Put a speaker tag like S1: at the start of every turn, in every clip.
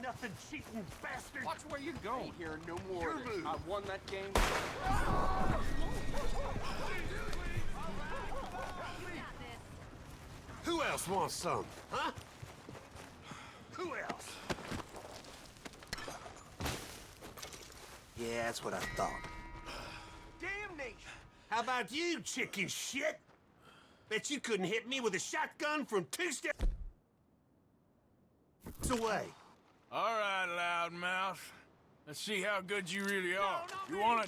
S1: nothing cheating bastard!
S2: Watch where you're going.
S3: Ain't hearing no more
S1: Your
S3: of this.
S1: move.
S3: I won that game.
S1: Who else wants some, huh? Who else? Yeah, that's what I thought. Damnation! How about you, chicken shit? Bet you couldn't hit me with a shotgun from 2 steps away.
S2: All right, loudmouth. Let's see how good you really are.
S1: No,
S2: You wanna...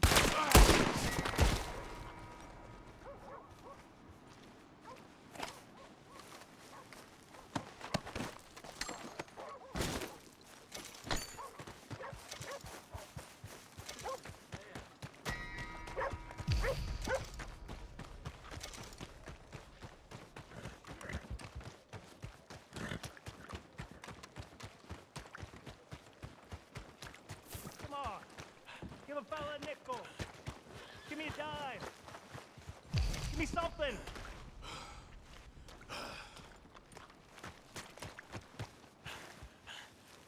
S4: Come on. Give a fella a nickel. Give me a dime. Give me something.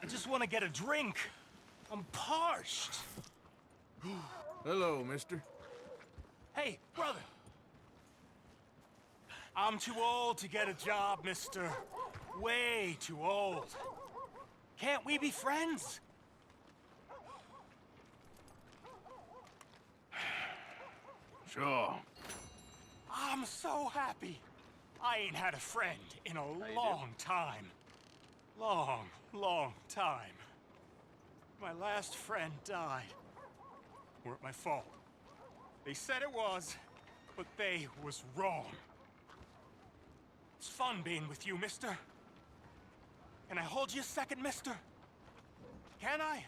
S4: I just want to get a drink. I'm parched.
S2: Hello, mister.
S4: Hey, brother. I'm too old to get a job, mister. Way too old. Can't we be friends?
S2: Sure.
S4: I'm so happy. I ain't had a friend in a long time. Long time. My last friend died. Weren't my fault. They said it was, but they was wrong. It's fun being with you, mister. Can I hold you a second, mister? Can I?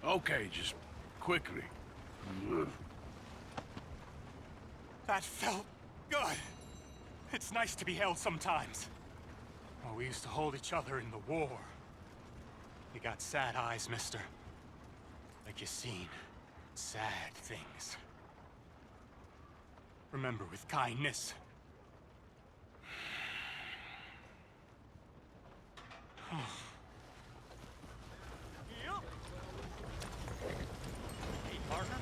S2: Okay, just quickly.
S4: That felt good. It's nice to be held sometimes. Oh, we used to hold each other in the war. You got sad eyes, mister. Like you seen sad things. Remember with kindness. Yep. Hey, partner.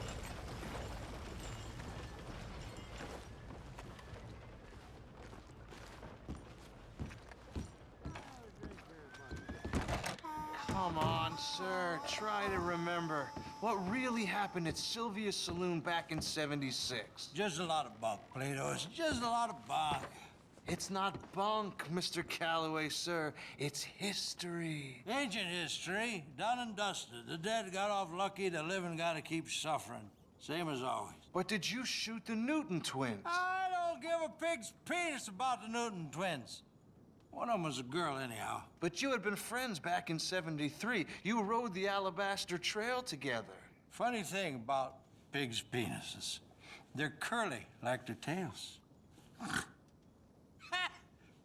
S5: Come on, sir. Try to remember. What really happened at Sylvia's Saloon back in '76?
S6: Just a lot of bunk, Plato. It's just a lot of bunk.
S5: It's not bunk, Mr. Calloway, sir. It's history.
S6: Ancient history, done and dusted. The dead got off lucky, the living gotta keep suffering. Same as always.
S5: But did you shoot the Newton twins?
S6: I don't give a pig's penis about the Newton twins. One of them was a girl, anyhow.
S5: But you had been friends back in '73. You rode the Alabaster Trail together.
S6: Funny thing about pigs' penises. They're curly, like their tails.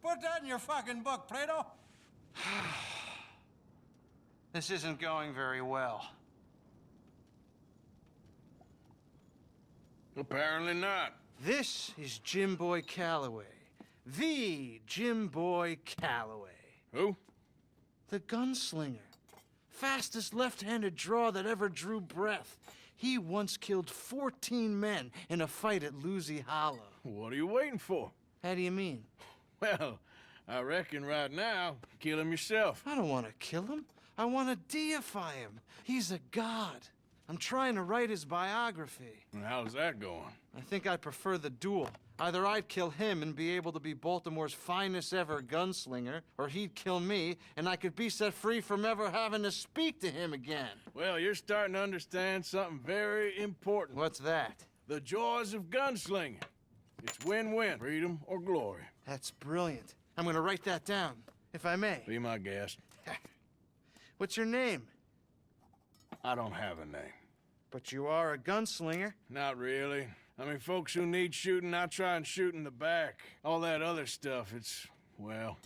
S6: Put that in your fucking book, Plato.
S5: This isn't going very well.
S2: Apparently not.
S5: This is Jim Boy Calloway. The Jim Boy Calloway.
S2: Who?
S5: The gunslinger. Fastest left-handed draw that ever drew breath. He once killed 14 men in a fight at Lucy Hollow.
S2: What are you waiting for?
S5: How do you mean?
S2: Well, I reckon right now, kill him yourself.
S5: I don't want to kill him. I want to deify him. He's a god. I'm trying to write his biography.
S2: And how's that going?
S5: I think I prefer the duel. Either I'd kill him and be able to be Baltimore's finest ever gunslinger, or he'd kill me and I could be set free from ever having to speak to him again.
S2: Well, you're starting to understand something very important.
S5: What's that?
S2: The joys of gunslinging. It's win-win, freedom or glory.
S5: That's brilliant. I'm gonna write that down, if I may.
S2: Be my guest.
S5: What's your name?
S2: I don't have a name.
S5: But you are a gunslinger.
S2: Not really. I mean, folks who need shooting, I try and shoot in the back. All that other stuff, it's, well,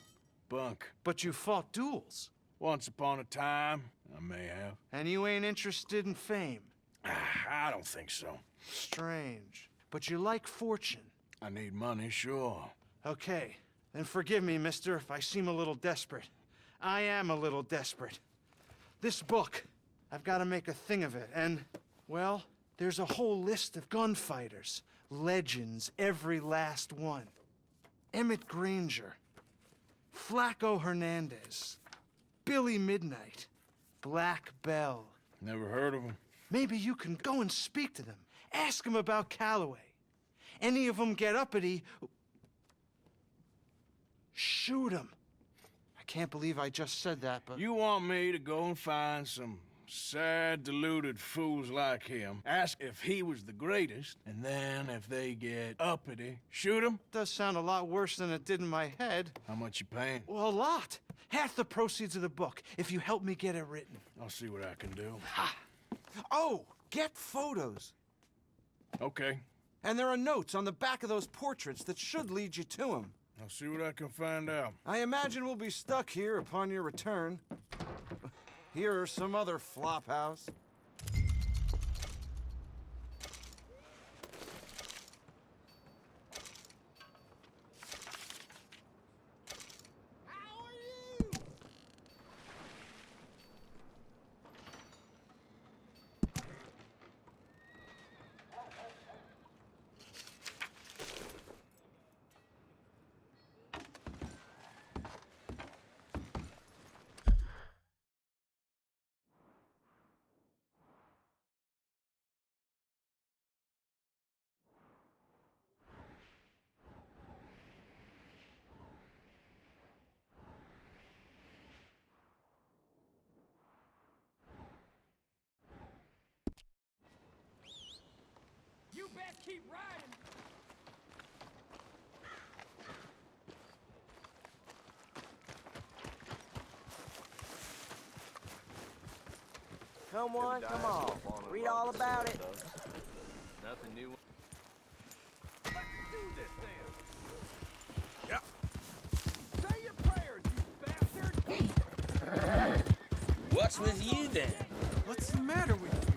S2: bunk.
S5: But you fought duels.
S2: Once upon a time, I may have.
S5: And you ain't interested in fame.
S2: I don't think so.
S5: Strange. but you like fortune.
S2: I need money, sure.
S5: Okay, then forgive me, mister, if I seem a little desperate. I am a little desperate. This book, I've got to make a thing of it, and, well, there's a whole list of gunfighters. Legends, every last one. Emmett Granger, Flaco Hernandez, Billy Midnight, Black Bell.
S2: Never heard of him.
S5: Maybe you can go and speak to them. Ask them about Calloway. Any of them get uppity, shoot them. I can't believe I just said that, but...
S2: You want me to go and find some sad, deluded fools like him, ask if he was the greatest, and then if they get uppity, shoot him?
S5: Does sound a lot worse than it did in my head.
S2: How much you paying?
S5: Well, a lot. Half the proceeds of the book, if you help me get it written.
S2: I'll see what I can do.
S3: Oh, get photos.
S2: Okay.
S3: And there are notes on the back of those portraits that should lead you to him.
S2: I'll see what I can find out.
S3: I imagine we'll be stuck here upon your return. Here or some other flop house.
S7: You best keep riding.
S8: Come on. Read all about it.
S9: Nothing new.
S7: Say your prayers, you bastard!
S8: What's with you then?
S3: What's the matter with you?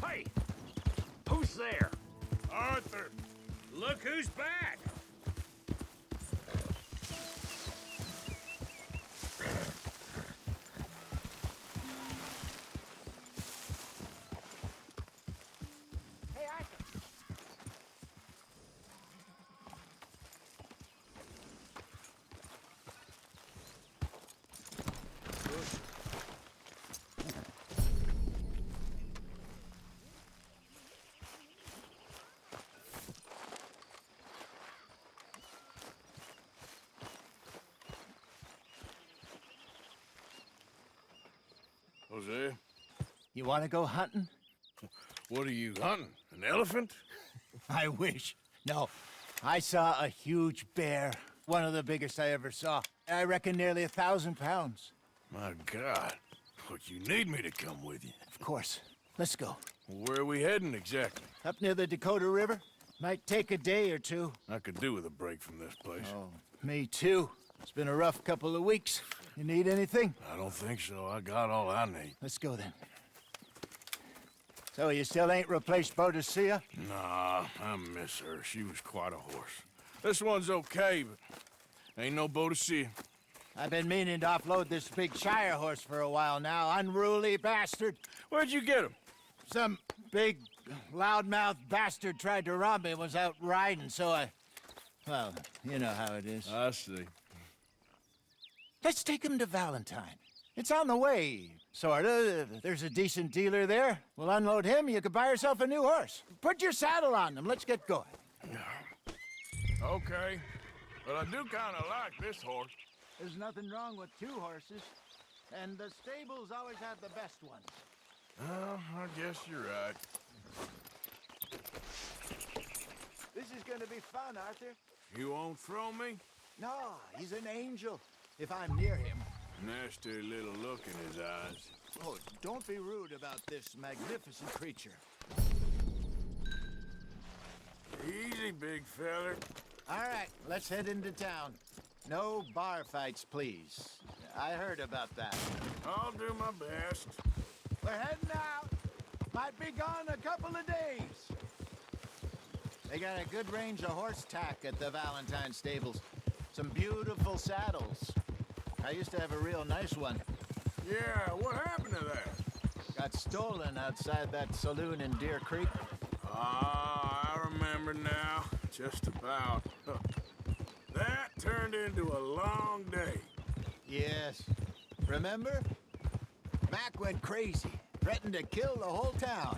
S1: Hey! Who's there? Arthur! Look who's back!
S7: Hey, Arthur.
S2: Jose,
S10: You want to go hunting?
S2: what are you hunting? An elephant?
S10: I wish. No, I saw a huge bear. One of the biggest I ever saw. I reckon nearly 1,000 pounds.
S2: My God. Look, you need me to come with you.
S10: Of course. Let's go.
S2: Where are we heading exactly?
S10: Up near the Dakota River. Might take a day or two.
S2: I could do with a break from this place.
S10: Oh, me too. It's been a rough couple of weeks. You need anything?
S2: I don't think so. I got all I need.
S10: Let's go then. So you still ain't replaced Boadicea?
S2: Nah, I miss her. She was quite a horse. This one's okay, but ain't no Boadicea.
S10: I've been meaning to offload this big Shire horse for a while now. Unruly bastard.
S2: Where'd you get him?
S10: Some big, loudmouth bastard tried to rob me and was out riding, so I... Well, you know how it is.
S2: I see.
S10: Let's take him to Valentine. It's on the way, sorta. There's a decent dealer there. We'll unload him, you could buy yourself a new horse. Put your saddle on him, let's get going.
S2: Okay, but I do kind of like this horse.
S10: There's nothing wrong with two horses, and the stables always have the best ones.
S2: Well, I guess you're right.
S10: This is gonna be fun, Arthur.
S2: You won't throw me?
S10: No, he's an angel, if I'm near him.
S2: Nasty little look in his eyes.
S10: Oh, don't be rude about this magnificent creature.
S2: Easy, big feller.
S10: All right, let's head into town. No bar fights, please. I heard about that.
S2: I'll do my best.
S10: We're heading out. Might be gone a couple of days. They got a good range of horse tack at the Valentine stables. Some beautiful saddles. I used to have a real nice one.
S2: Yeah, what happened to that?
S10: Got stolen outside that saloon in Deer Creek.
S2: Ah, I remember now. Just about. That turned into a long day.
S10: Yes. Remember? Mac went crazy, threatened to kill the whole town.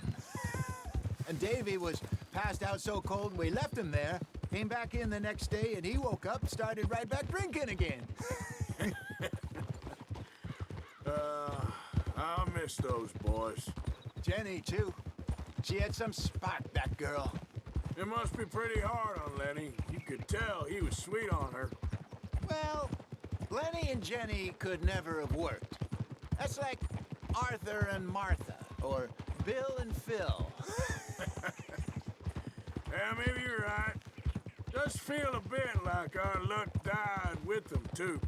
S10: And Davy was passed out so cold we left him there, came back in the next day, and he woke up and started right back drinking again.
S2: I'll miss those boys.
S10: Jenny, too. She had some spark, that girl.
S2: It must be pretty hard on Lenny. You could tell he was sweet on her.
S10: Well, Lenny and Jenny could never have worked. That's like Arthur and Martha, or Bill and Phil.
S2: Yeah, maybe you're right. Does feel a bit like our luck died with them, too.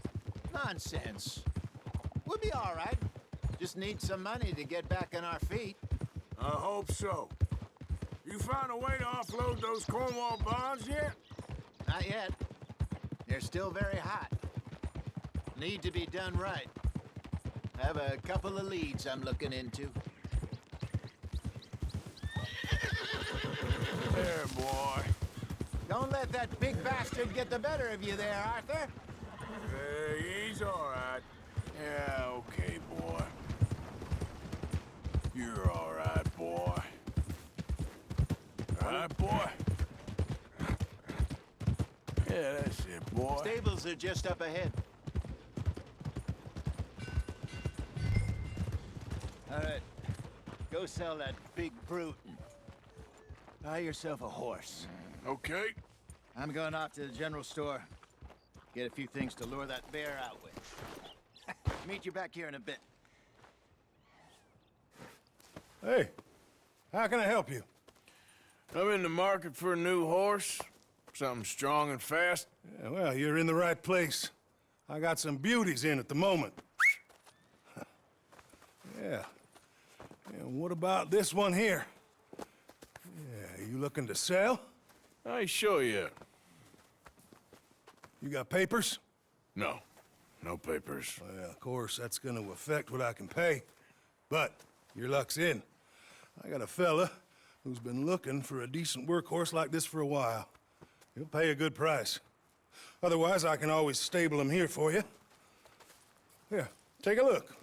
S10: Nonsense. We'll be all right. Just need some money to get back on our feet.
S2: I hope so. You found a way to offload those Cornwall bonds yet?
S10: Not yet. They're still very hot. Need to be done right. I have a couple of leads I'm looking into.
S2: There, boy.
S10: Don't let that big bastard get the better of you there, Arthur.
S2: Hey, he's all right. Yeah, okay, boy. You're all right, boy. All right, boy? Yeah, that's it, boy.
S10: Stables are just up ahead. All right. Go sell that big brute. Buy yourself a horse.
S2: Okay.
S10: I'm going off to the general store. Get a few things to lure that bear out with. Meet you back here in a bit.
S3: Hey, how can I help you?
S2: I'm in the market for a new horse. Something strong and fast.
S3: Yeah, well, you're in the right place. I got some beauties in at the moment. Yeah. And what about this one here? Yeah, you looking to sell?
S2: I ain't sure yet.
S3: You got papers?
S2: No. No papers.
S3: Well, of course, that's gonna affect what I can pay. But your luck's in. I got a fella who's been looking for a decent workhorse like this for a while. He'll pay a good price. Otherwise, I can always stable him here for you. Here, take a look.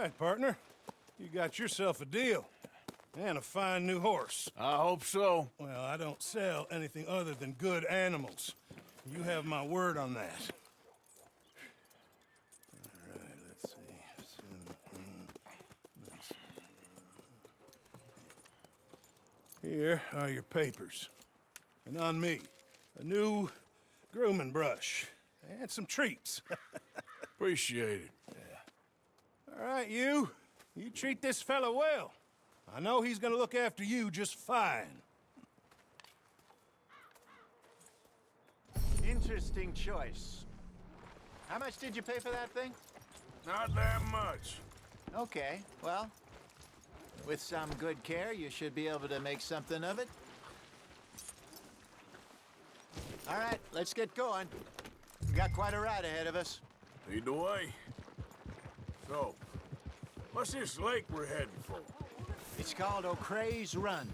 S3: right, partner. You got yourself a deal. And a fine new horse.
S2: I hope so.
S3: Well, I don't sell anything other than good animals. You have my word on that. All right, let's see. Here are your papers. And on me, a new grooming brush. And some treats.
S2: Appreciate it.
S3: All right, you. You treat this fella well. I know he's gonna look after you just fine.
S10: Interesting choice. How much did you pay for that thing?
S2: Not that much.
S10: Okay, well, with some good care, you should be able to make something of it. All right, let's get going. We got quite a ride ahead of us.
S2: Lead the way. So, what's this lake we're heading for?
S10: It's called O'Creagh's Run,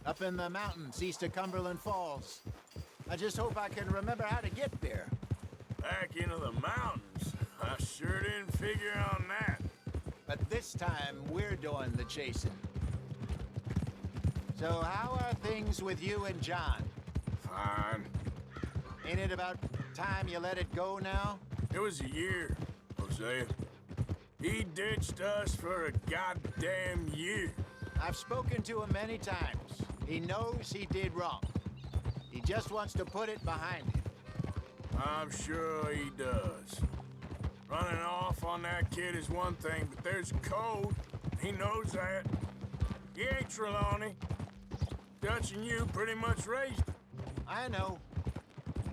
S10: up in the mountains east of Cumberland Falls. I just hope I can remember how to get there.
S2: Back into the mountains? I sure didn't figure on that.
S10: But this time, we're doing the chasing. So how are things with you and John?
S2: Fine.
S10: Ain't it about time you let it go now?
S2: It was a year, Hosea. He ditched us for a goddamn year.
S10: I've spoken to him many times. He knows he did wrong. He just wants to put it behind him.
S2: I'm sure he does. Running off on that kid is one thing, but there's code. He knows that. He ain't Trelawney. Dutch and you pretty much raised him.
S10: I know.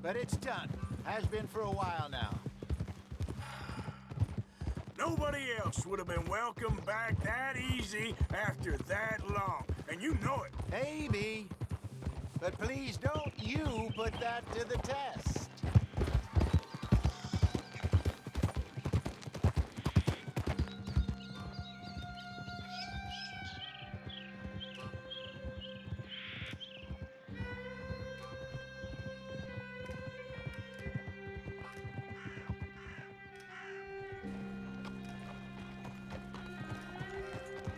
S10: But it's done. Has been for a while now.
S2: Nobody else would have been welcomed back that easy after that long. And you know it.
S10: Maybe. But please don't you put that to the test.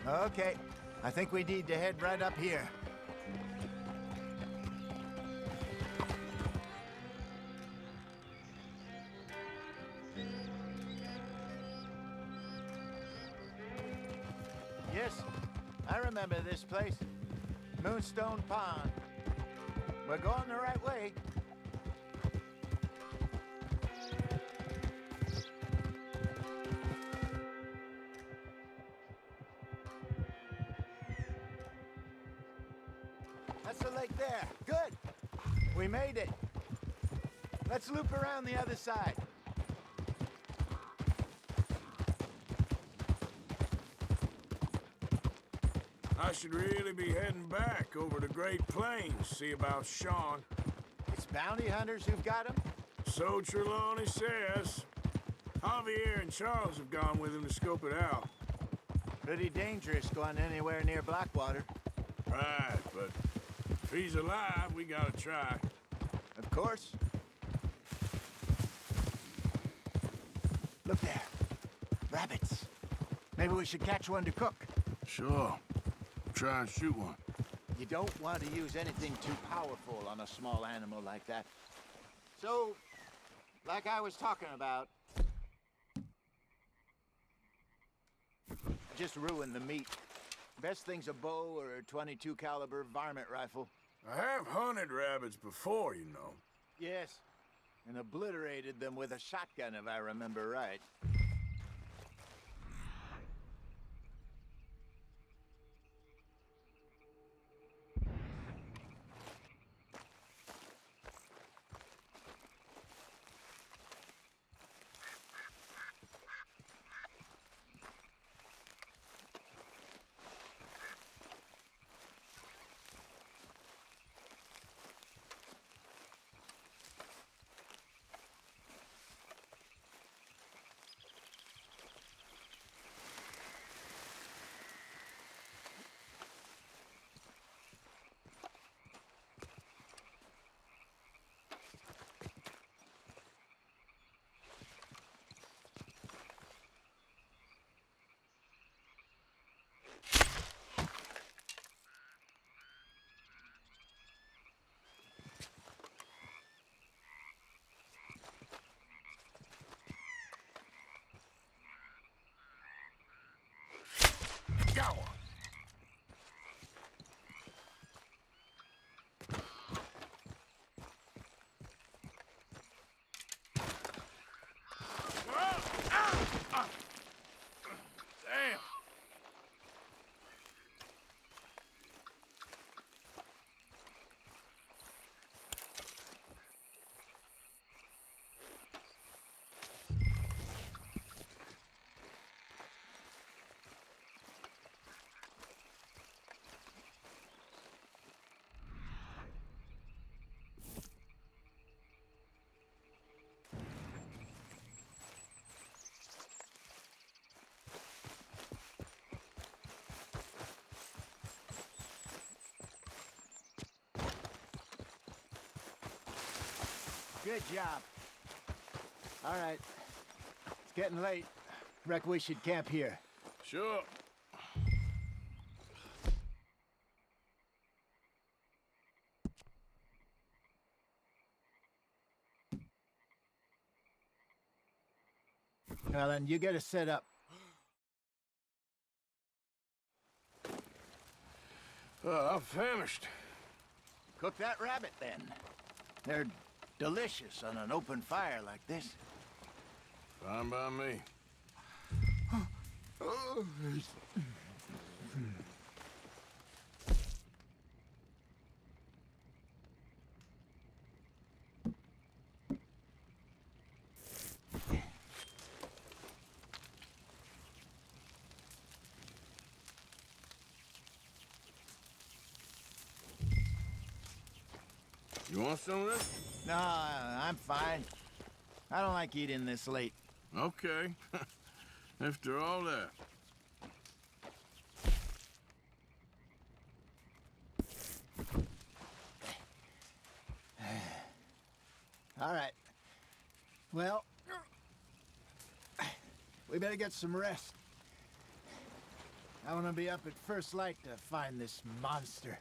S10: Okay, I think we need to head right up here. Yes, I remember this place. Moonstone Pond. We're going the right way. That's the lake there. Good. We made it. Let's loop around the other side.
S2: I should really be heading back over to Great Plains, see about Sean.
S10: It's bounty hunters who've got him?
S2: So Trelawney says. Javier and Charles have gone with him to scope it out.
S10: Pretty dangerous going anywhere near Blackwater.
S2: Right, but if he's alive, we gotta try.
S10: Of course. Look there. Rabbits. Maybe we should catch one to cook.
S2: Sure. Try and shoot one.
S10: You don't want to use anything too powerful on a small animal like that. So, like I was talking about, just ruin the meat. Best thing's a bow or a .22 caliber varmint rifle.
S2: I have hunted rabbits before, you know.
S10: Yes, and obliterated them with a shotgun, if I remember right. Good job. All right. It's getting late. Reckon we should camp here.
S2: Sure.
S10: Well, then you get us set up.
S2: I'm famished.
S10: Cook that rabbit, then. They're delicious on an open fire like this.
S2: Fine by me. You want some of this?
S10: No, I'm fine. I don't like eating this late.
S2: Okay. After all that.
S10: All right. Well, we better get some rest. I want to be up at first light to find this monster.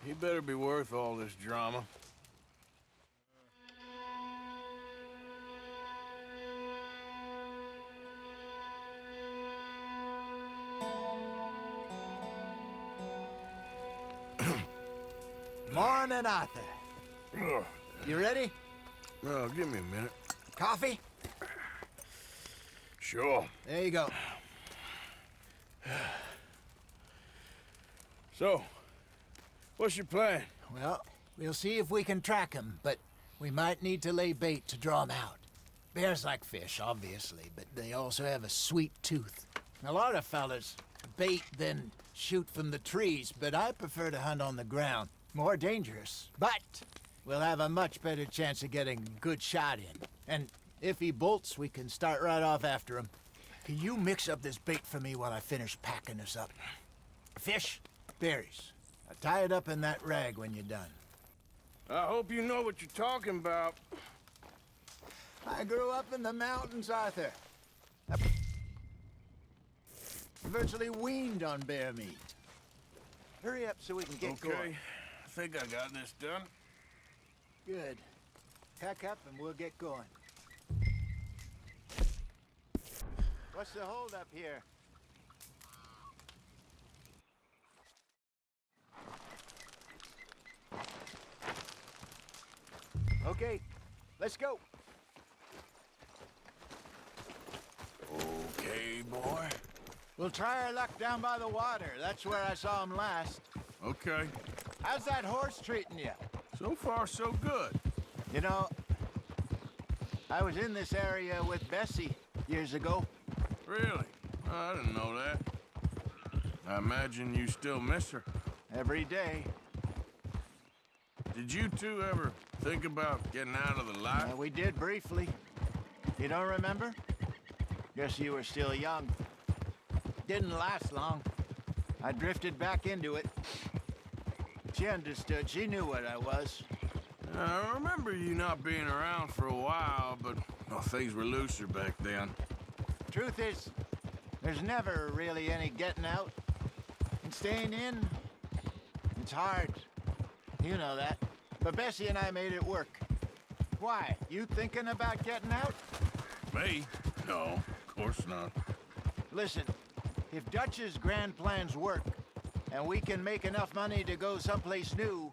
S2: He better be worth all this drama.
S10: Morning, Arthur.
S2: Ugh.
S10: You ready?
S2: Oh, give me a minute.
S10: Coffee?
S2: Sure.
S10: There you go.
S2: So, what's your plan?
S10: Well, we'll see if we can track him, but we might need to lay bait to draw him out. Bears like fish, obviously, but they also have a sweet tooth. A lot of fellas bait, then shoot from the trees, but I prefer to hunt on the ground. More dangerous, but we'll have a much better chance of getting a good shot in. And if he bolts, we can start right off after him. Can you mix up this bait for me while I finish packing this up? Fish, berries. Tie it up in that rag when you're done.
S2: I hope you know what you're talking about.
S10: I grew up in the mountains, Arthur. Virtually weaned on bear meat. Hurry up so we can get going.
S2: Okay, I think I got this done.
S10: Good. Pack up and we'll get going. What's the holdup here? Okay, let's go.
S2: Okay, boy.
S10: We'll try our luck down by the water. That's where I saw him last.
S2: Okay.
S10: How's that horse treating you?
S2: So far, so good.
S10: You know, I was in this area with Bessie years ago.
S2: Really? Oh, I didn't know that. I imagine you still miss her.
S10: Every day.
S2: Did you two ever think about getting out of the life?
S10: We did briefly. You don't remember? Guess you were still young. Didn't last long. I drifted back into it. She understood. She knew what I was.
S2: I remember you not being around for a while, but well, things were looser back then.
S10: Truth is, there's never really any getting out. And staying in, it's hard. You know that. But Bessie and I made it work. Why? You thinking about getting out?
S2: Me? No, of course not.
S10: Listen, if Dutch's grand plans work, and we can make enough money to go someplace new,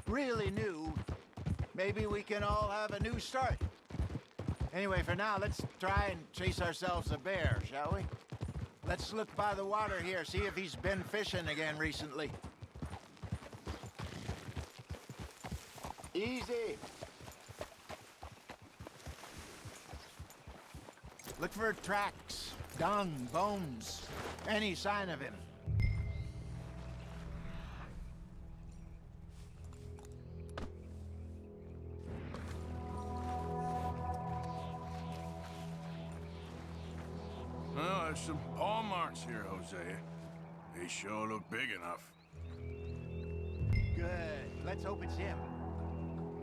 S10: really new, maybe we can all have a new start. Anyway, for now, let's try and chase ourselves a bear, shall we? Let's look by the water here, see if he's been fishing again recently. Easy. Look for tracks, dung, bones, any sign of him.
S2: Well, there's some paw marks here, Hosea. They sure look big enough.
S10: Good. Let's hope it's him.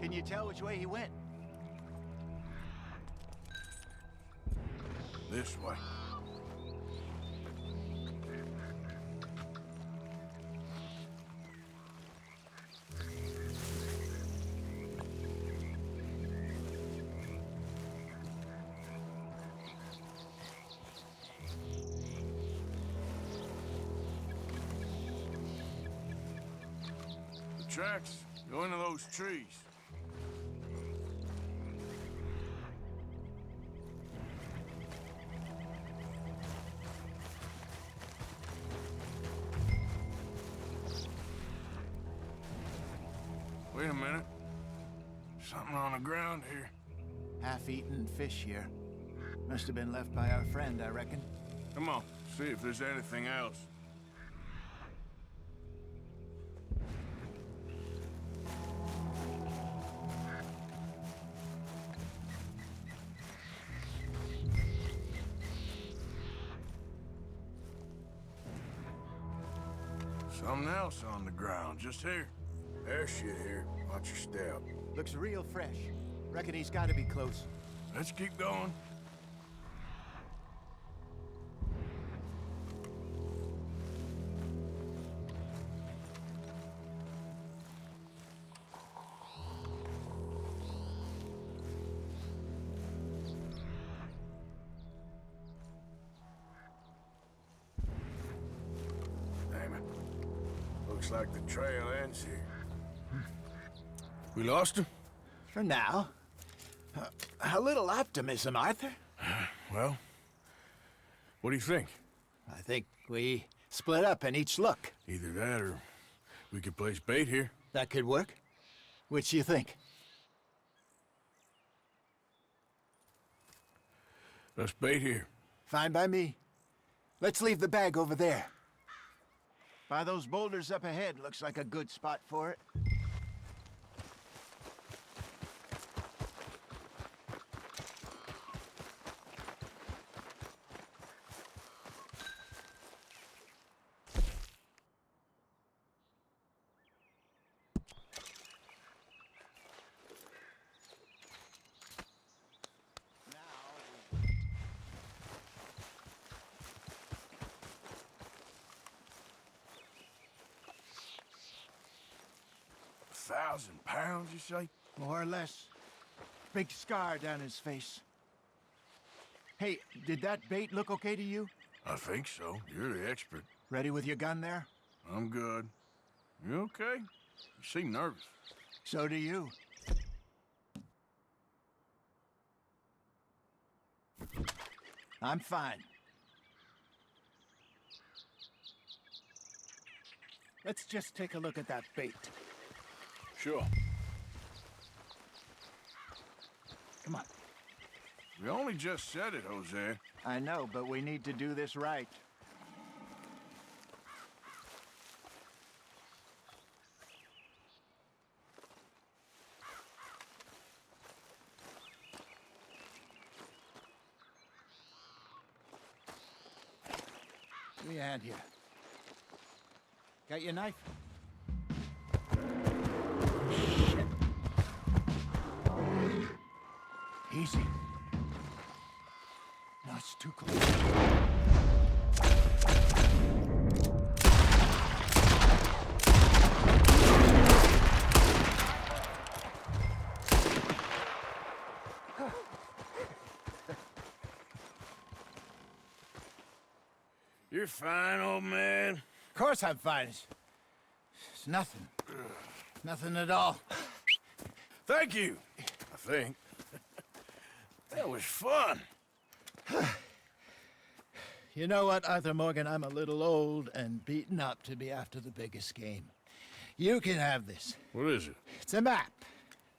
S10: Can you tell which way he went?
S2: This way. The tracks go into those trees. Wait a minute. Something on the ground here.
S10: Half-eaten fish here. Must have been left by our friend, I reckon.
S2: Come on, see if there's anything else. Something else on the ground, just here. There's shit here. Watch your step.
S10: Looks real fresh. Reckon he's got to be close.
S2: Let's keep going. Damn it. Looks like the trail ends here. We lost him?
S10: For now. A little optimism, Arthur.
S2: Well, what do you think?
S10: I think we split up and each look.
S2: Either that or we could place bait here.
S10: That could work. Which you think?
S2: Let's bait here.
S10: Fine by me. Let's leave the bag over there. By those boulders up ahead, looks like a good spot for it.
S2: £1,000, you say?
S10: More or less. Big scar down his face. Hey, did that bait look okay to you?
S2: I think so. You're the expert.
S10: Ready with your gun there?
S2: I'm good. You okay? You seem nervous.
S10: So do you. I'm fine. Let's just take a look at that bait.
S2: Sure.
S10: Come on.
S2: We only just said it, Jose.
S10: I know, but we need to do this right. Give me a hand here. Got your knife? Shit. Easy. No, it's too close.
S2: You're fine, old man.
S10: Of course I'm fine. It's nothing. Nothing at all.
S2: Thank you, I think. That was fun.
S10: You know what, Arthur Morgan? I'm a little old and beaten up to be after the biggest game. You can have this.
S2: What is it?
S10: It's a map.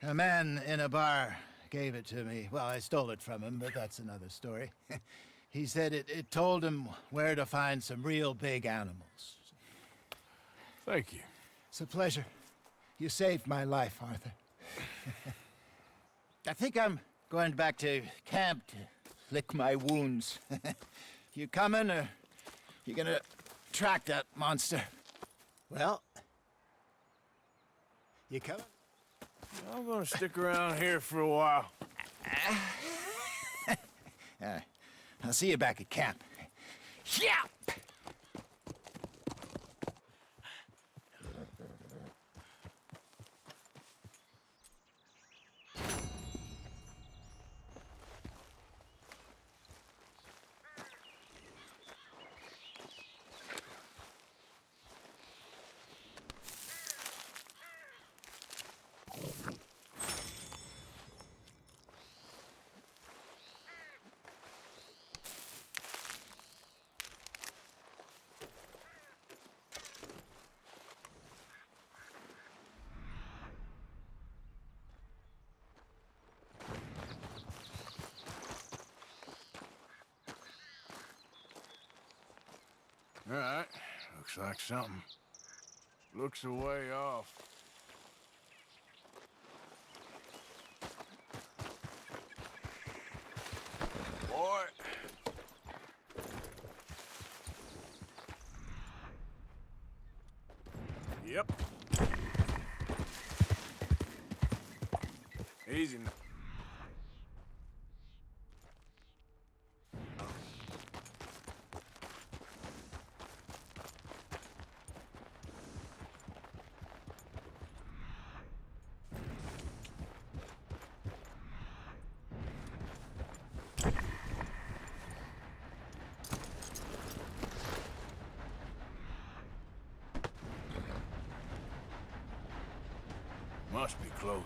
S10: A man in a bar gave it to me. Well, I stole it from him, but that's another story. He said it told him where to find some real big animals.
S2: Thank you.
S10: It's a pleasure. You saved my life, Arthur. I think I'm going back to camp to lick my wounds. You coming, or you gonna track that monster? Well, You coming?
S2: I'm gonna stick around here for a while.
S10: I'll see you back at camp. Yeah!
S2: All right, looks like something. Looks a way off. Boy. Yep. Easy now. Must be close.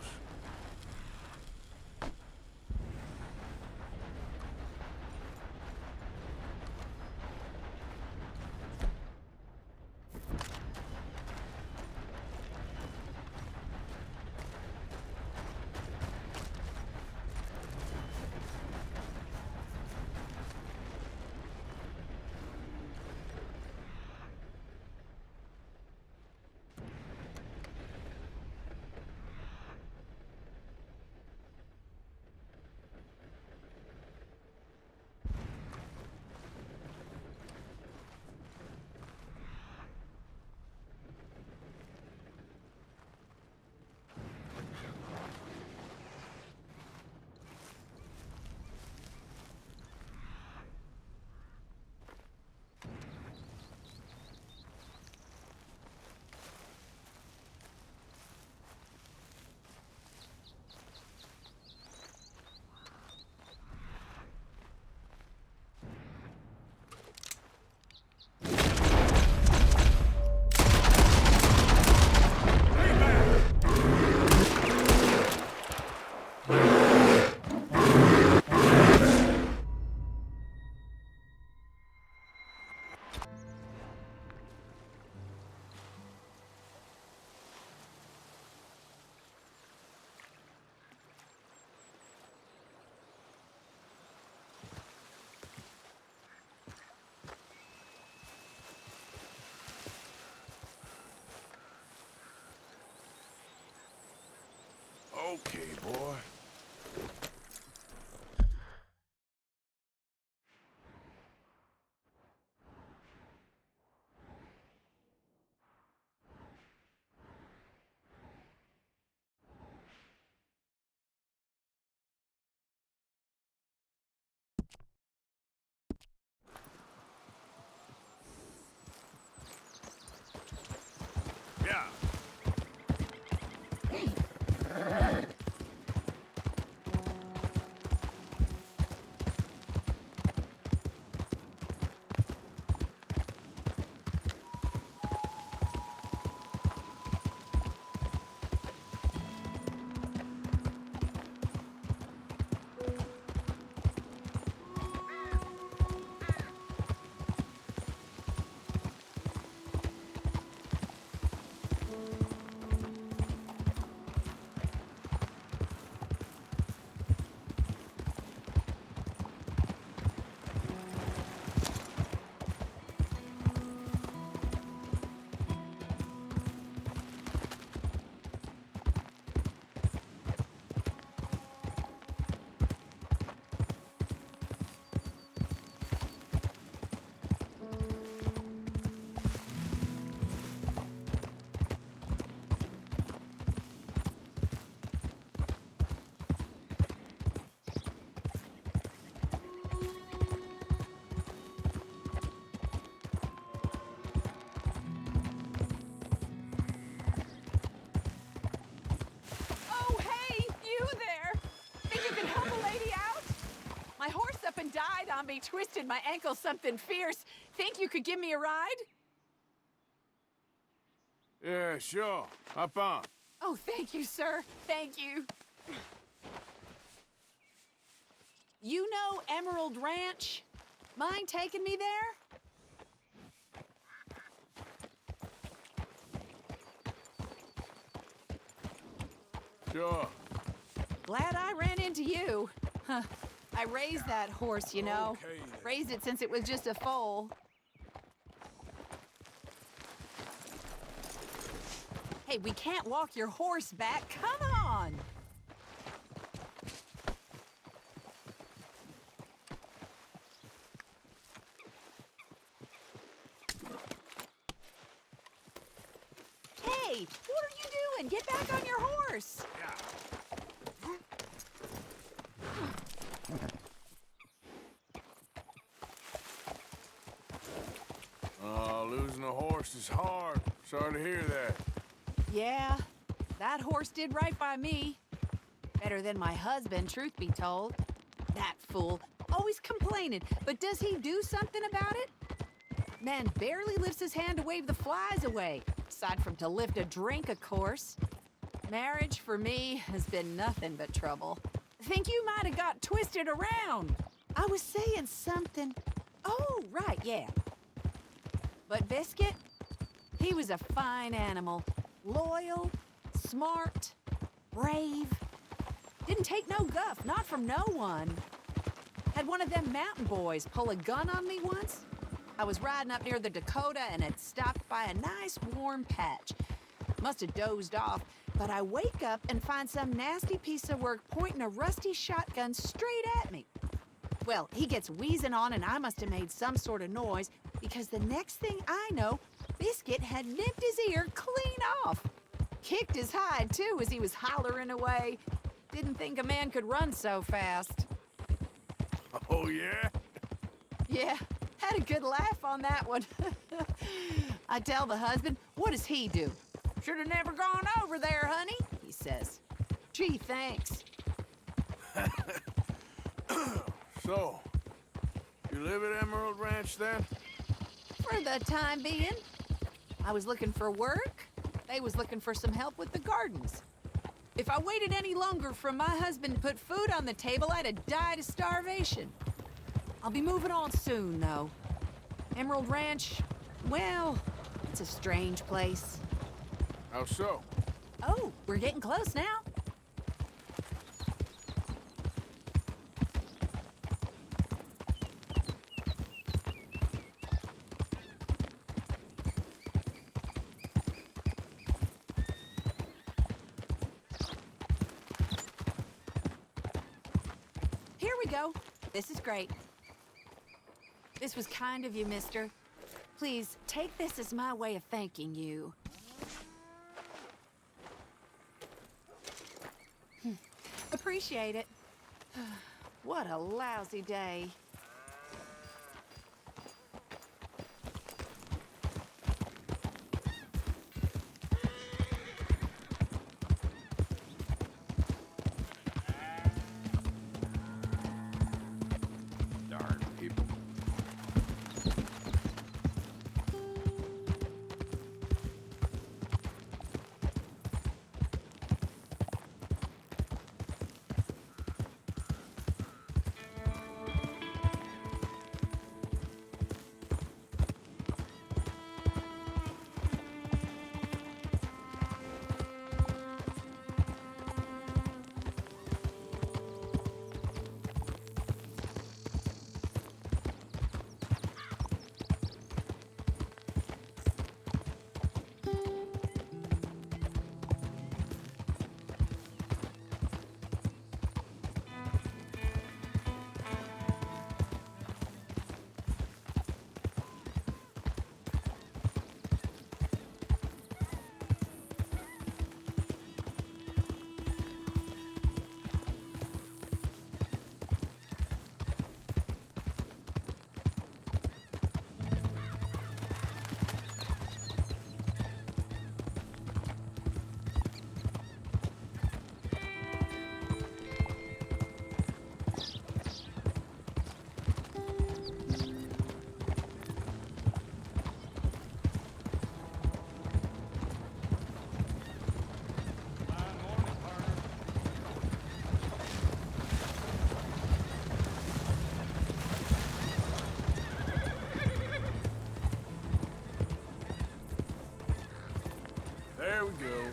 S11: Daddy twisted my ankle something fierce. Think you could give me a ride?
S2: Yeah, sure. Hop on.
S11: Oh, thank you, sir. Thank you. You know Emerald Ranch? Mind taking me there?
S2: Sure.
S11: Glad I ran into you. Huh. I raised that horse, you know.
S2: Okay, then.
S11: Raised it since it was just a foal. Hey, we can't walk your horse back. Come on! Hey, what are you doing? Get back on your horse!
S2: Losing a horse is hard. Sorry to hear that.
S11: Yeah, that horse did right by me. Better than my husband, truth be told. That fool, always complaining, but does he do something about it? Man barely lifts his hand to wave the flies away, aside from to lift a drink, of course. Marriage, for me, has been nothing but trouble. Think you might have got twisted around. I was saying something. Oh, right, yeah. But Biscuit, he was a fine animal. Loyal, smart, brave. Didn't take no guff, not from no one. Had one of them mountain boys pull a gun on me once. I was riding up near the Dakota and had stopped by a nice warm patch. Must have dozed off, but I wake up and find some nasty piece of work pointing a rusty shotgun straight at me. Well, he gets wheezing on and I must have made some sort of noise because the next thing I know, Biscuit had nipped his ear clean off. Kicked his hide, too, as he was hollering away. Didn't think a man could run so fast.
S2: Oh, yeah?
S11: Yeah, had a good laugh on that one. I tell the husband, what does he do? Should have never gone over there, honey, he says. Gee, thanks.
S2: So, you live at Emerald Ranch then?
S11: For the time being. I was looking for work. They was looking for some help with the gardens. If I waited any longer for my husband to put food on the table, I'd have died of starvation. I'll be moving on soon, though. Emerald Ranch, well, it's a strange place.
S2: How so?
S11: Oh, we're getting close now. Here we go. This is great. This was kind of you, mister. Please, take this as my way of thanking you. Appreciate it. What a lousy day.
S2: Darn people. There we go.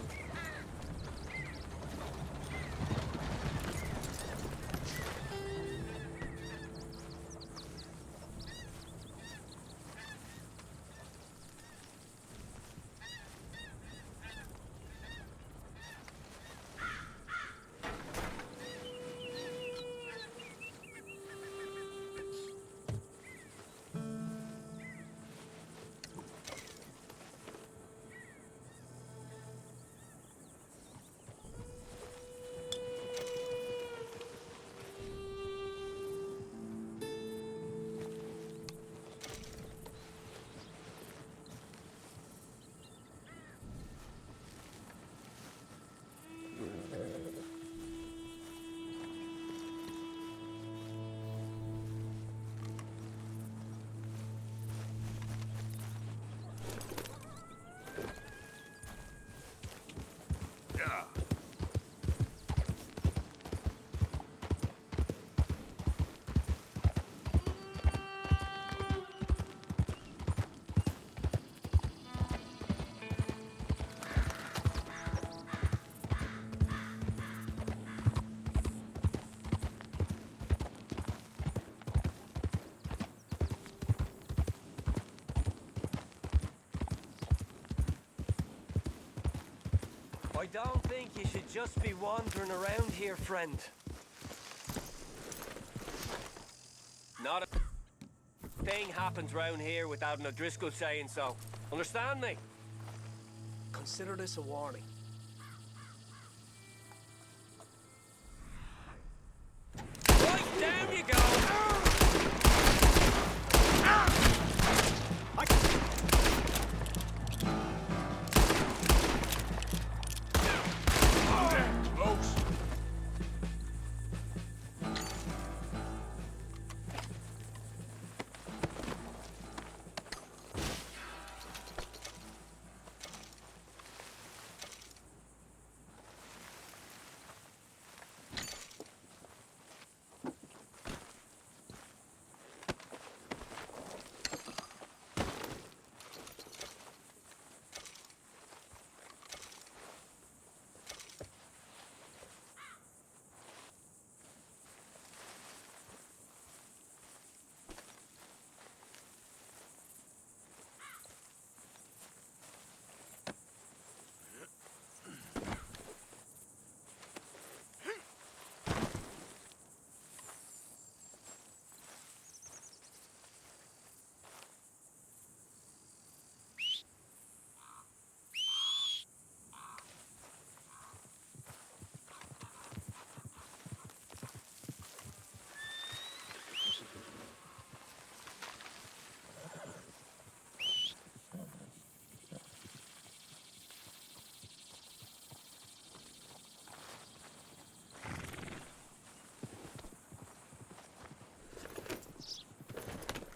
S12: I don't think you should just be wandering around here, friend. Not a thing happens round here without an O'Driscoll saying so. Understand me? Consider this a warning. Right, down you go!
S2: Close.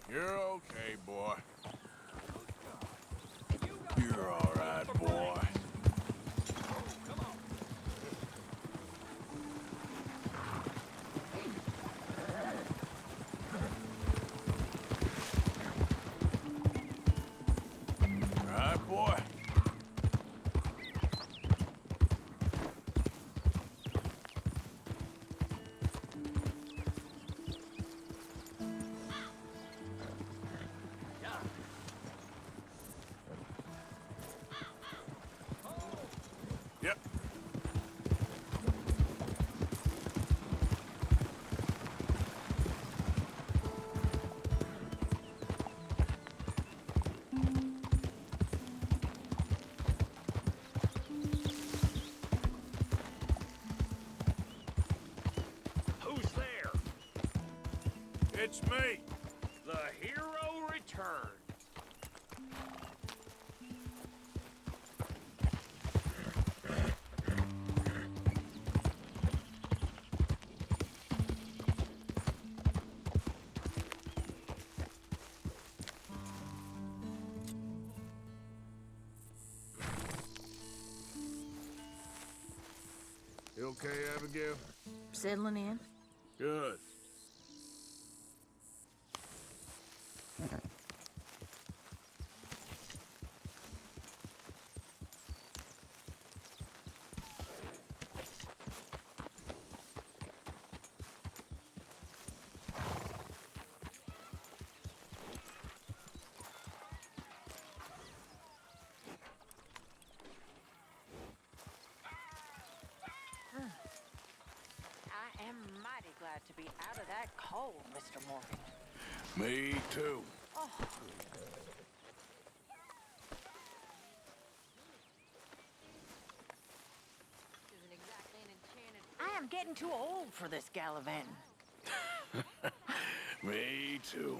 S2: You're okay, boy. You're all right, boy. All right, boy. Yep.
S12: Who's there?
S2: It's me.
S12: The hero returned.
S2: You okay, Abigail?
S13: Settling in?
S2: Good.
S13: to be out of that cold, Mr. Morgan.
S2: Me too.
S13: Oh. I am getting too old for this gallivanting.
S2: Me too.